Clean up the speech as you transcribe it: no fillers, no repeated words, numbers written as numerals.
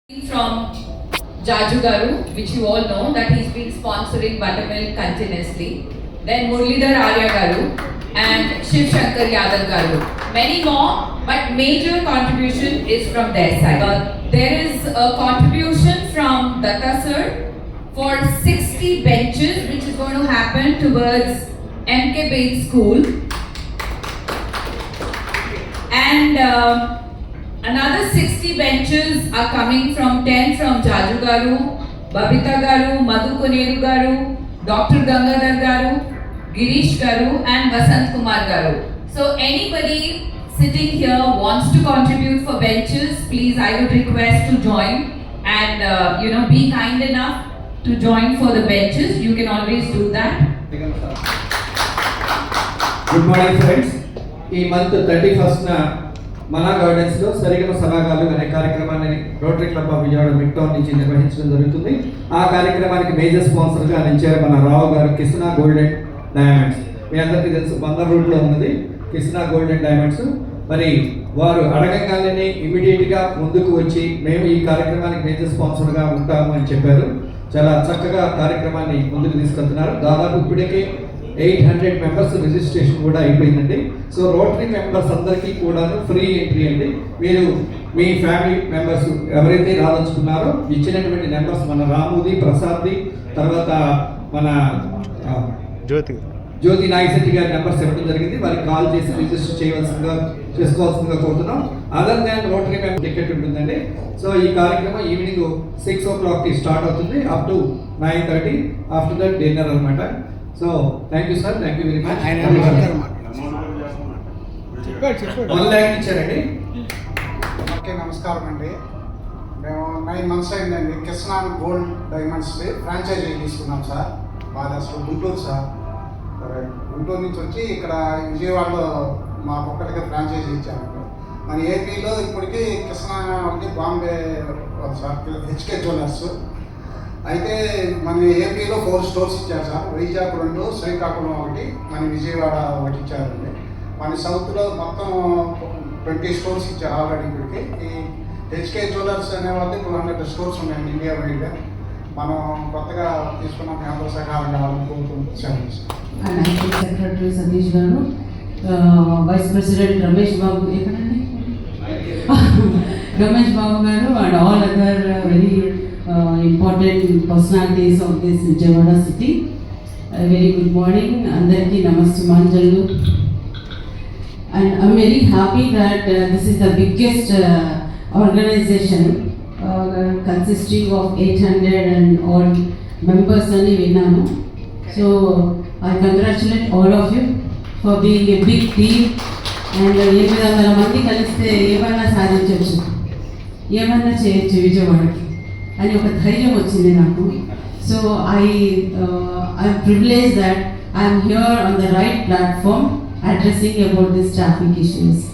From Jaju Garu, which you all know that he's been sponsoring Buttermilk continuously. Then Murlidhar Arya Garu and Shiv Shankar Yadav Garu. Many more, but major contribution is from their side. There is a contribution from Datta sir for 60 benches, which is going to happen towards MK Bates School. And another 60 benches are coming from 10 from Jaju Garu, Babita Garu, Madhu Koneru Garu, Dr. Gangadhar Garu, Girish Garu and Vasant Kumar Garu. So anybody sitting here wants to contribute for benches, please I would request to join and be kind enough to join for the benches. You can always do that. Good morning friends. This month 31st మనా gardens లో సరిగమ సభాగాలు అనే కార్యక్రమాన్ని rotary club of Vijayawada Midtown నుంచి నిర్వహించడం జరుగుతుంది. ఆ కార్యక్రమానికి major sponsor గా నిలిచారు మన రావు గారు, కృష్ణ గోల్డ్ అండ్ డైమండ్స్. మీ అందరికీ తెలుసు బందర్ రూట్ లో ఉన్నది కృష్ణ గోల్డ్ అండ్ డైమండ్స్. మరి వారు అడగగానే ఇమీడియట్ గా ముందుకు వచ్చి మేము ఈ కార్యక్రమానికి మేజర్ స్పాన్సర్ గా ఉంటాము అని చెప్పారు. చాలా చక్కగా కార్యక్రమాన్ని ముందుకు తీసుకెళ్తున్నారు. దాదాపు ఇప్పటికే 800 మెంబర్స్ రిజిస్ట్రేషన్ కూడా అయిపోయిందండి. సో రోటరీ మెంబర్స్ అందరికీ కూడా ఫ్రీ ఎంట్రీ అండి. మీరు మీ ఫ్యామిలీ మెంబర్స్ ఎవరైతే రాదలుచుకున్నారో ఇచ్చినటువంటి నెంబర్స్ మన రాముది, ప్రసాద్ది, తర్వాత మన జ్యోతి నాయశెట్టి గారి నెంబర్స్ ఇవ్వడం జరిగింది. వారికి కాల్ చేసి రిజిస్టర్ చేసుకోవాల్సిందిగా కోరుతున్నాం. Other than Rotary member ticket ఉంటుందండి. సో ఈ కార్యక్రమం ఈవినింగ్ 6 o'clock స్టార్ట్ అవుతుంది up to 9:30. After that dinner అనమాట. So thank you sir, thank you very much. 1 lakh ఇచ్చారండి. ఓకే, నమస్కారం అండి. మేము 9 months అయిందండి కృష్ణ గోల్డ్ డైమండ్స్ ఫ్రాంచైజీ తీసుకున్నాం సార్. మాది అసలు గుంటూరు సార్. గుంటూరు నుంచి వచ్చి ఇక్కడ విజయవాడలో మాకు ఒక్కటిగా ఫ్రాంచైజీ ఇచ్చామండి. మన ఏపీలో ఇప్పటికీ కృష్ణ వాళ్ళకి బాంబే సార్ హెచ్కే జ్యువెలర్స్. అయితే మన ఏపీలో 4 stores ఇచ్చారు సార్. వైజాగ్ 2, శ్రీకాకుళం 1, మన విజయవాడ 1 ఇచ్చారండి. మన సౌత్లో మొత్తం 20 stores ఇచ్చారు ఆల్రెడీ. ఇప్పటికి ఈ హెచ్కే జ్యువెలర్స్ అనే వాళ్ళకి 200 stores ఉన్నాయండి ఇండియా వైడ్గా. మనం కొత్తగా తీసుకున్న కేంద్ర సహకారం కావాలని కోరుకుంటున్నాం. సెక్రటరీ సతీష్ గారు, వైస్ ప్రెసిడెంట్ రమేష్ బాబు ఎక్కడండి రమేష్ బాబు గారు and all other very important personalities of this Vijayawada city. Very good morning. Andarki namaste manjalu. And I'm very happy that this is the biggest organization consisting of 800 and all members ani vinnanu. So I congratulate all of you for being a big team. And 800 మంది కలిస్తే ఏమైనా సాధించవచ్చు, ఏమైనా చేయొచ్చు విజయవాడకి అని ఒక ధైర్యం వచ్చింది నాకు. So I'm privilege that I'm here on the right platform addressing about this traffic issues.